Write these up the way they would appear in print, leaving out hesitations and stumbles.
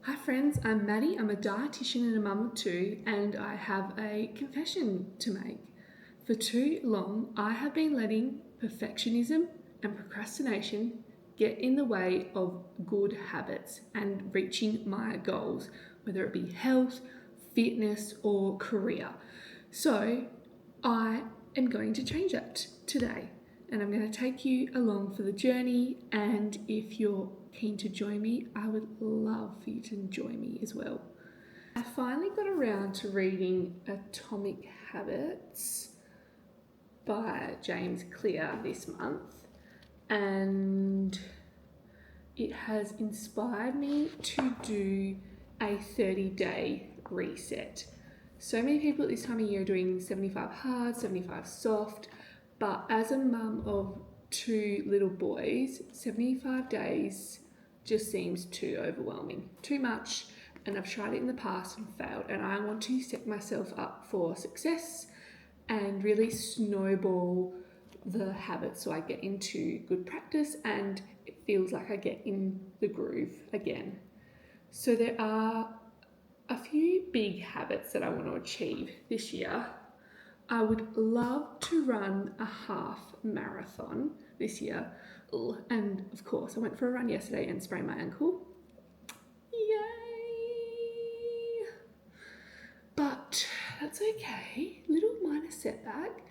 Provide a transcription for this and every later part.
Hi friends, I'm Maddie. I'm a dietitian and a mum of two, and I have a confession to make. For too long, I have been letting perfectionism and procrastination get in the way of good habits and reaching my goals, whether it be health, fitness, or career. So, I am going to change that today, and I'm going to take you along for the journey. And if you're keen to join me, I would love for you to join me as well. I finally got around to reading Atomic Habits by James Clear this month, and it has inspired me to do a 30-day reset. So many people at this time of year are doing 75 hard, 75 soft, but as a mum of two little boys, 75 days just seems too overwhelming, too much, and I've tried it in the past and failed, and I want to set myself up for success and really snowball the habits so I get into good practice and it feels like I get in the groove again. So there are a few big habits that I want to achieve this year. I would love to run a half marathon this year. And of course, I went for a run yesterday and sprained my ankle. Yay! But that's okay. Little minor setback.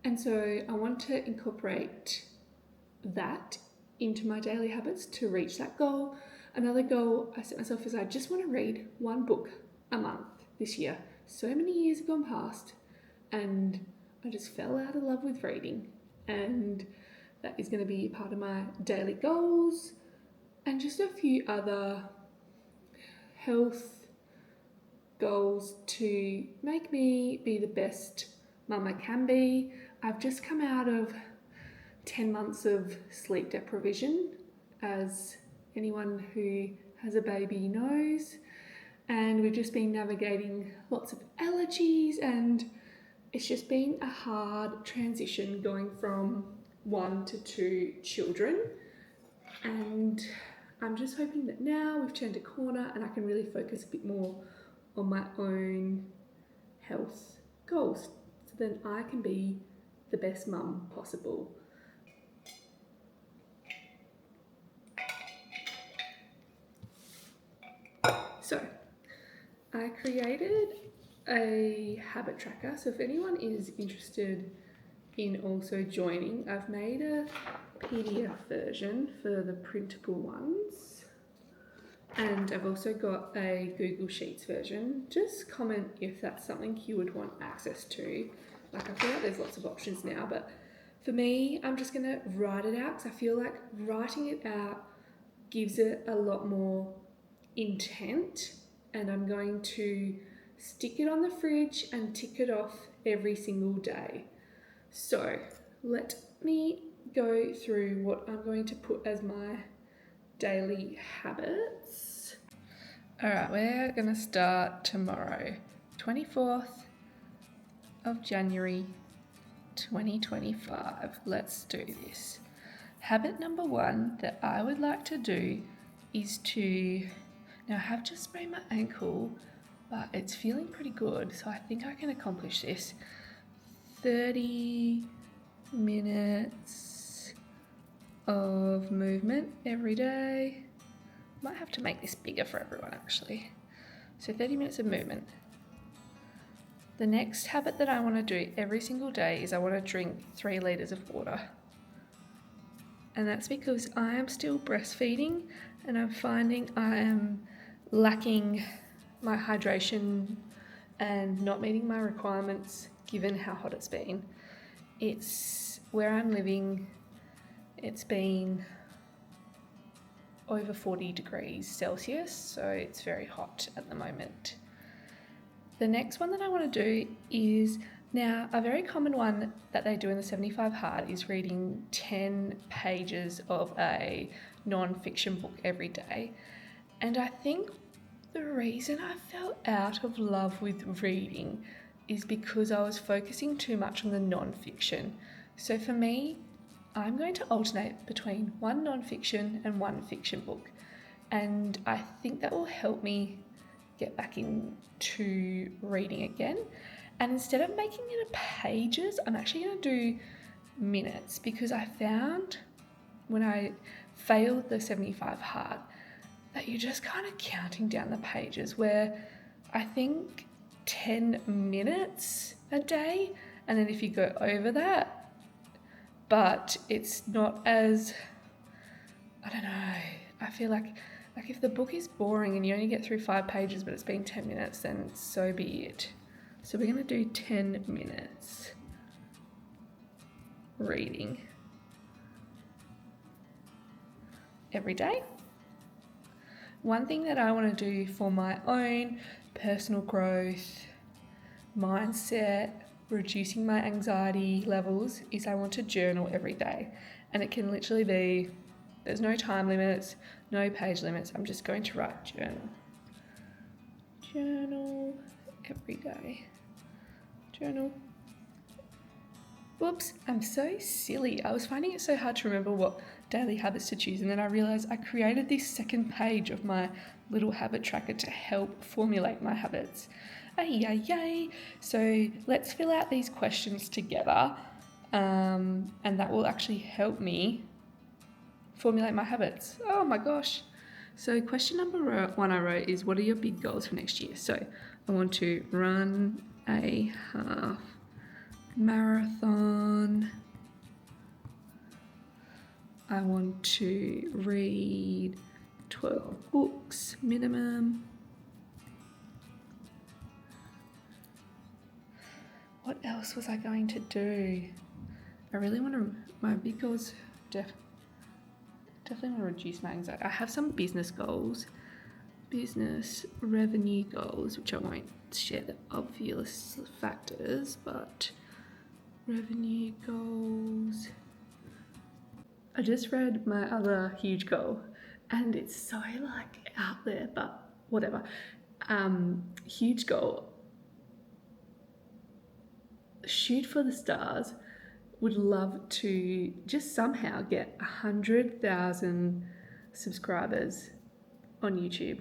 And so I want to incorporate that into my daily habits to reach that goal. Another goal I set myself is I just want to read one book a month this year. So many years have gone past and I just fell out of love with reading, and that is going to be part of my daily goals, and just a few other health goals to make me be the best mum I can be. I've just come out of 10 months of sleep deprivation, as anyone who has a baby knows, and we've just been navigating lots of allergies, and it's just been a hard transition going from 1 to 2 children, and I'm just hoping that now we've turned a corner and I can really focus a bit more on my own health goals so then I can be the best mum possible. So I created a habit tracker, so if anyone is interested in also joining, I've made a PDF version for the printable ones, and I've also got a Google Sheets version. Just comment if that's something you would want access to. Like, I feel like there's lots of options now, but for me, I'm just gonna write it out because I feel like writing it out gives it a lot more intent, and I'm going to stick it on the fridge and tick it off every single day. So let me go through what I'm going to put as my daily habits. Alright, we're going to start tomorrow, 24th of January 2025. Let's do this. Habit number 1 that I would like to do is to, now I have just sprained my ankle, but it's feeling pretty good, so I think I can accomplish this. 30 minutes of movement every day. Might have to make this bigger for everyone actually. So 30 minutes of movement. The next habit that I want to do every single day is I want to drink 3 litres of water. And that's because I am still breastfeeding and I'm finding I am lacking my hydration and not meeting my requirements given how hot it's been. It's where I'm living, it's been over 40 degrees Celsius, so it's very hot at the moment. The next one that I want to do is, now a very common one that they do in the 75 hard is reading 10 pages of a non-fiction book every day. And I think the reason I fell out of love with reading is because I was focusing too much on the non-fiction. So for me, I'm going to alternate between one non-fiction and one fiction book. And I think that will help me get back into reading again. And instead of making it a pages, I'm actually going to do minutes, because I found when I failed the 75 hard that you're just kind of counting down the pages, where I think 10 minutes a day, and then if you go over that, but it's not as, I don't know, I feel like if the book is boring and you only get through 5 pages but it's been 10 minutes, then so be it. So we're going to do 10 minutes reading every day. One thing that I want to do for my own personal growth, mindset, reducing my anxiety levels is I want to journal every day. And it can literally be, there's no time limits, no page limits. I'm just going to write journal. Journal every day. Journal. Whoops, I'm so silly. I was finding it so hard to remember what daily habits to choose, and then I realised I created this second page of my little habit tracker to help formulate my habits. Yay. So let's fill out these questions together, and that will actually help me formulate my habits. Oh my gosh. So question number 1 I wrote is, what are your big goals for next year? So I want to run a half marathon. I want to read 12 books minimum. What else was I going to do? I really want to, my big goals, definitely want to reduce my anxiety. I have some business goals, business revenue goals, which I won't share the obvious factors, but revenue goals. I just read my other huge goal, and it's so like out there, but whatever. Huge goal. Shoot for the stars. Would love to just somehow get 100,000 subscribers on YouTube.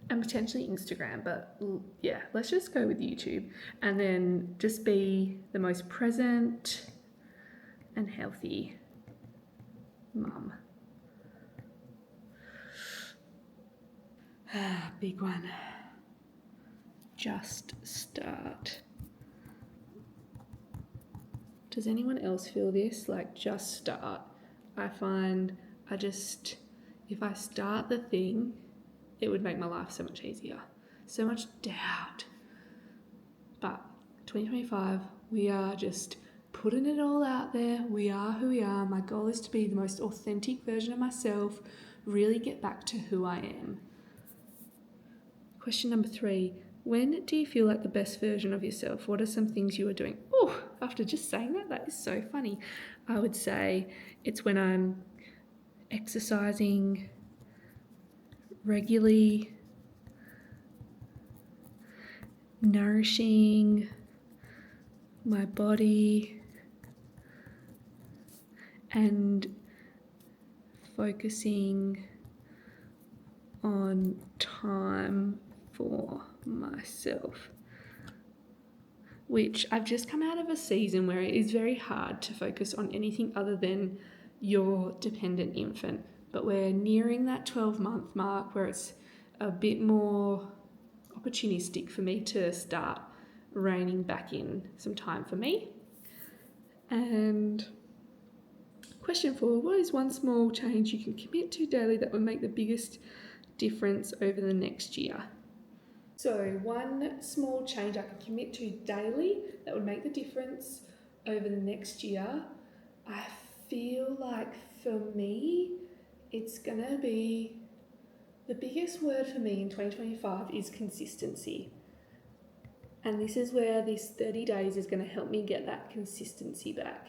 And potentially Instagram, but yeah, let's just go with YouTube. And then just be the most present and healthy mum. Big one. Just start. Does anyone else feel this? Like, just start. I find if I start the thing, it would make my life so much easier. So much doubt. But 2025, we are just putting it all out there. We are who we are. My goal is to be the most authentic version of myself, really get back to who I am. Question number 3, when do you feel like the best version of yourself? What are some things you are doing? Oh, after just saying that is so funny. I would say it's when I'm exercising regularly, nourishing my body, and focusing on time for myself, which I've just come out of a season where it is very hard to focus on anything other than your dependent infant. But we're nearing that 12-month mark where it's a bit more opportunistic for me to start reining back in some time for me. And question 4, what is one small change you can commit to daily that will make the biggest difference over the next year? So one small change I can commit to daily that would make the difference over the next year, I feel like for me, it's going to be, the biggest word for me in 2025 is consistency. And this is where this 30 days is going to help me get that consistency back.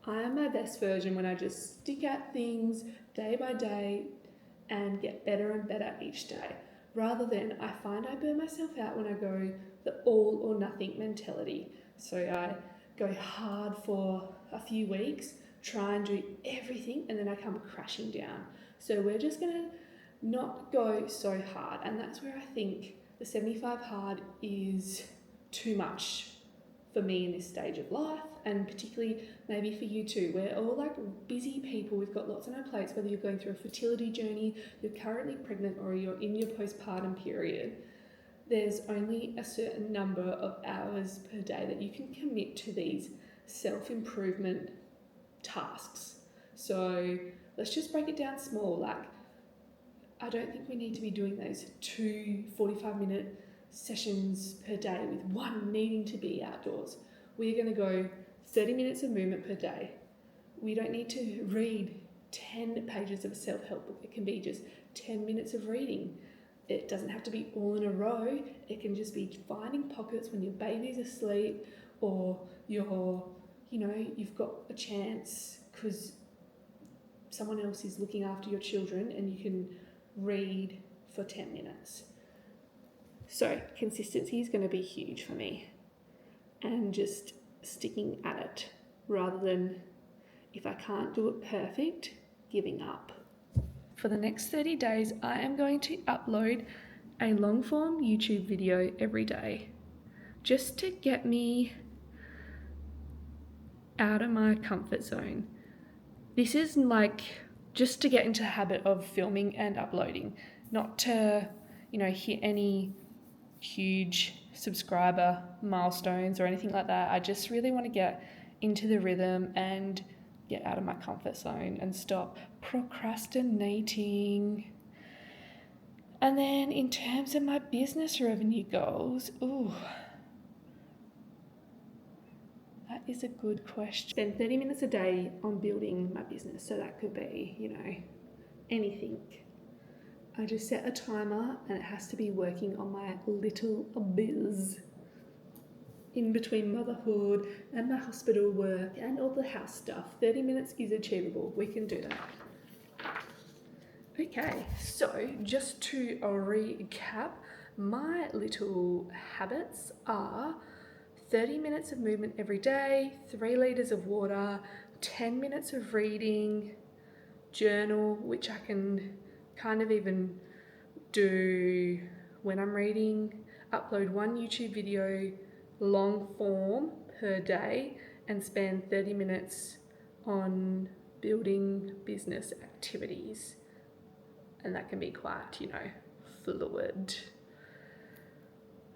I am my best version when I just stick at things day by day and get better and better each day. Rather than, I find I burn myself out when I go the all or nothing mentality. So I go hard for a few weeks try and do everything, and then I come crashing down. So we're just going to not go so hard, and that's where I think the 75 hard is too much for me in this stage of life, and particularly maybe for you too. We're all like busy people, we've got lots on our plates, whether you're going through a fertility journey, you're currently pregnant, or you're in your postpartum period. There's only a certain number of hours per day that you can commit to these self-improvement tasks. So let's just break it down small. Like, I don't think we need to be doing those 2 45-minute sessions per day with one needing to be outdoors. We're going to go 30 minutes of movement per day. We don't need to read 10 pages of a self-help book. It can be just 10 minutes of reading. It doesn't have to be all in a row. It can just be finding pockets when your baby's asleep, or you've got a chance because someone else is looking after your children, and you can read for 10 minutes. So consistency is going to be huge for me, and just sticking at it rather than, if I can't do it perfect, giving up. For the next 30 days, I am going to upload a long form YouTube video every day, just to get me out of my comfort zone. This is like just to get into the habit of filming and uploading, not to, hit any huge subscriber milestones or anything like that. I just really want to get into the rhythm and get out of my comfort zone and stop procrastinating. And then in terms of my business revenue goals, that is a good question. Spend 30 minutes a day on building my business. So that could be, anything. I just set a timer, and it has to be working on my little biz in between motherhood and my hospital work and all the house stuff. 30 minutes is achievable. We can do that. Okay, so just to recap, my little habits are 30 minutes of movement every day, 3 litres of water, 10 minutes of reading, journal, which I can kind of even do when I'm reading, upload 1 YouTube video, long form per day, and spend 30 minutes on building business activities. And that can be quite, fluid.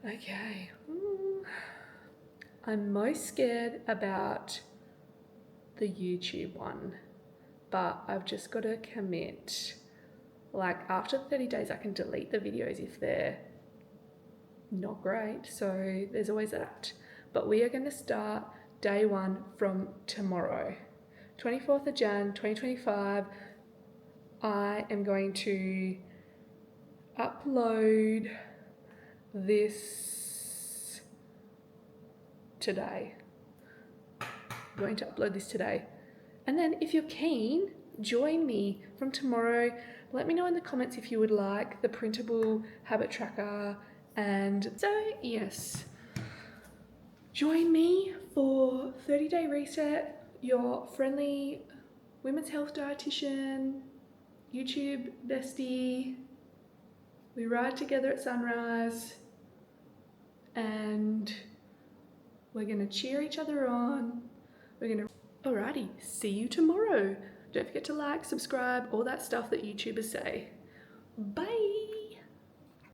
Okay. I'm most scared about the YouTube one, but I've just got to commit. Like, after 30 days, I can delete the videos if they're not great. So there's always that. But we are going to start day 1 from tomorrow, 24th of Jan 2025. I am going to upload this today. I'm going to upload this today. And then if you're keen, join me from tomorrow. Let me know in the comments if you would like the printable habit tracker. And so, yes, join me for 30-day reset, your friendly women's health dietitian, YouTube bestie. We ride together at sunrise, and we're gonna cheer each other on. Alrighty, see you tomorrow. Don't forget to like, subscribe, all that stuff that YouTubers say. Bye.